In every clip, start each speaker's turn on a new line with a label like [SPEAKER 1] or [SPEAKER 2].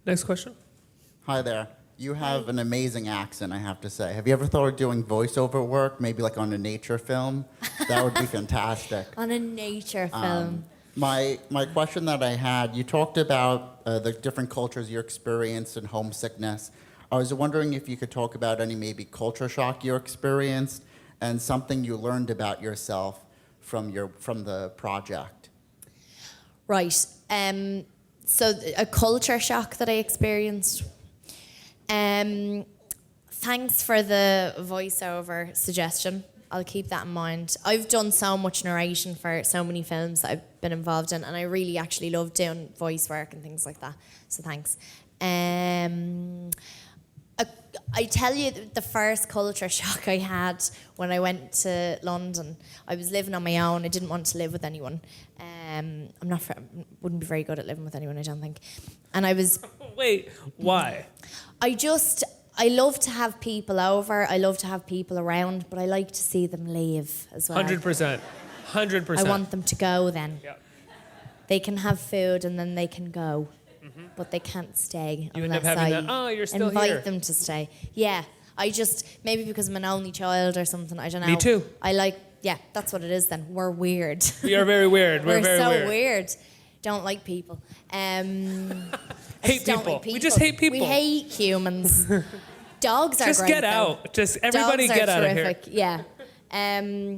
[SPEAKER 1] Next question.
[SPEAKER 2] Hi there. You have an amazing accent, I have to say. Have you ever thought of doing voiceover work, maybe like on a nature film? That would be fantastic.
[SPEAKER 3] On a nature film.
[SPEAKER 2] My question that I had, you talked about the different cultures you experienced and homesickness. I was wondering if you could talk about any maybe culture shock you experienced and something you learned about yourself from the project.
[SPEAKER 3] Right. So a culture shock that I experienced. Thanks for the voiceover suggestion. I'll keep that in mind. I've done so much narration for so many films that I've been involved in, and I really actually love doing voice work and things like that. So thanks. I tell you, the first culture shock I had when I went to London, I was living on my own. I didn't want to live with anyone. Wouldn't be very good at living with anyone, I don't think. And I was...
[SPEAKER 1] Wait, why?
[SPEAKER 3] I love to have people over. I love to have people around, but I like to see them leave as well.
[SPEAKER 1] 100%. 100%.
[SPEAKER 3] I want them to go then.
[SPEAKER 1] Yeah.
[SPEAKER 3] They can have food and then they can go. But they can't stay
[SPEAKER 1] You end up
[SPEAKER 3] unless
[SPEAKER 1] having
[SPEAKER 3] I
[SPEAKER 1] that, oh, you're still
[SPEAKER 3] invite
[SPEAKER 1] here.
[SPEAKER 3] them to stay. Yeah, maybe because I'm an only child or something, I don't know.
[SPEAKER 1] Me too.
[SPEAKER 3] Yeah, that's what it is then. We're weird.
[SPEAKER 1] We are very weird. We're very
[SPEAKER 3] so weird. Don't like people.
[SPEAKER 1] Hate
[SPEAKER 3] don't
[SPEAKER 1] people.
[SPEAKER 3] like
[SPEAKER 1] We just hate people.
[SPEAKER 3] We hate humans. Dogs are
[SPEAKER 1] Just
[SPEAKER 3] great.
[SPEAKER 1] get
[SPEAKER 3] though.
[SPEAKER 1] out. Just everybody
[SPEAKER 3] Dogs
[SPEAKER 1] get
[SPEAKER 3] are
[SPEAKER 1] out
[SPEAKER 3] terrific.
[SPEAKER 1] of here.
[SPEAKER 3] Yeah.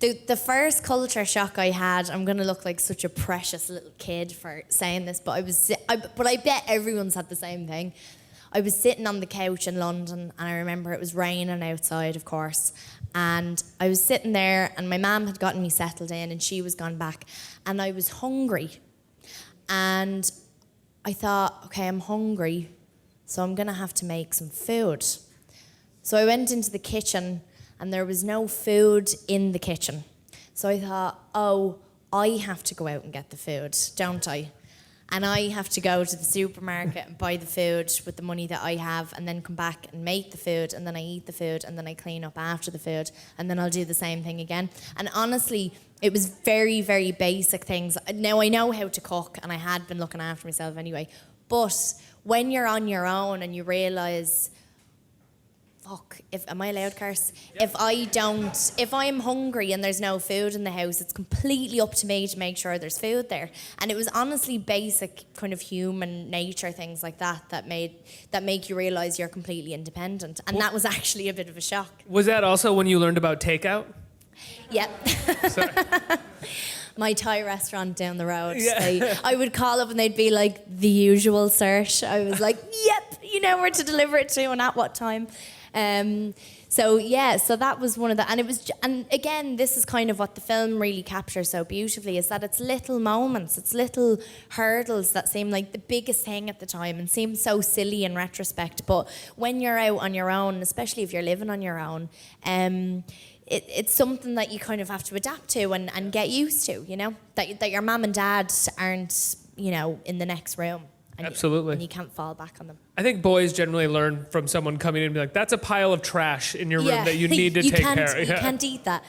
[SPEAKER 3] The first culture shock I had, I'm gonna look like such a precious little kid for saying this, but I bet everyone's had the same thing. I was sitting on the couch in London, and I remember it was raining outside, of course, and I was sitting there, and my mum had gotten me settled in, and she was gone back, and I was hungry, and I thought, okay, I'm hungry, so I'm gonna have to make some food. So I went into the kitchen, and there was no food in the kitchen. So I thought, oh, I have to go out and get the food, don't I? And I have to go to the supermarket and buy the food with the money that I have, and then come back and make the food, and then I eat the food, and then I clean up after the food, and then I'll do the same thing again. And honestly, it was very, very basic things. Now I know how to cook, and I had been looking after myself anyway, but when you're on your own and you realise, am I allowed curse? Yep. If I'm hungry and there's no food in the house, it's completely up to me to make sure there's food there. And it was honestly basic kind of human nature things like that make you realise you're completely independent. And that was actually a bit of a shock.
[SPEAKER 1] Was that also when you learned about takeout?
[SPEAKER 3] Yep.
[SPEAKER 1] Sorry.
[SPEAKER 3] My Thai restaurant down the road.
[SPEAKER 1] Yeah.
[SPEAKER 3] I would call up and they'd be like, the usual search. I was like, yep, you know where to deliver it to and at what time. So that was one of the, and again, this is kind of what the film really captures so beautifully, is that it's little moments, it's little hurdles that seem like the biggest thing at the time and seem so silly in retrospect, but when you're out on your own, especially if you're living on your own, it's something that you kind of have to adapt to and get used to, you know, that your mum and dad aren't, you know, in the next room.
[SPEAKER 1] Absolutely.
[SPEAKER 3] And you can't fall back on them.
[SPEAKER 1] I think boys generally learn from someone coming in and be like, that's a pile of trash in your room that you need to take care of.
[SPEAKER 3] You can't eat that.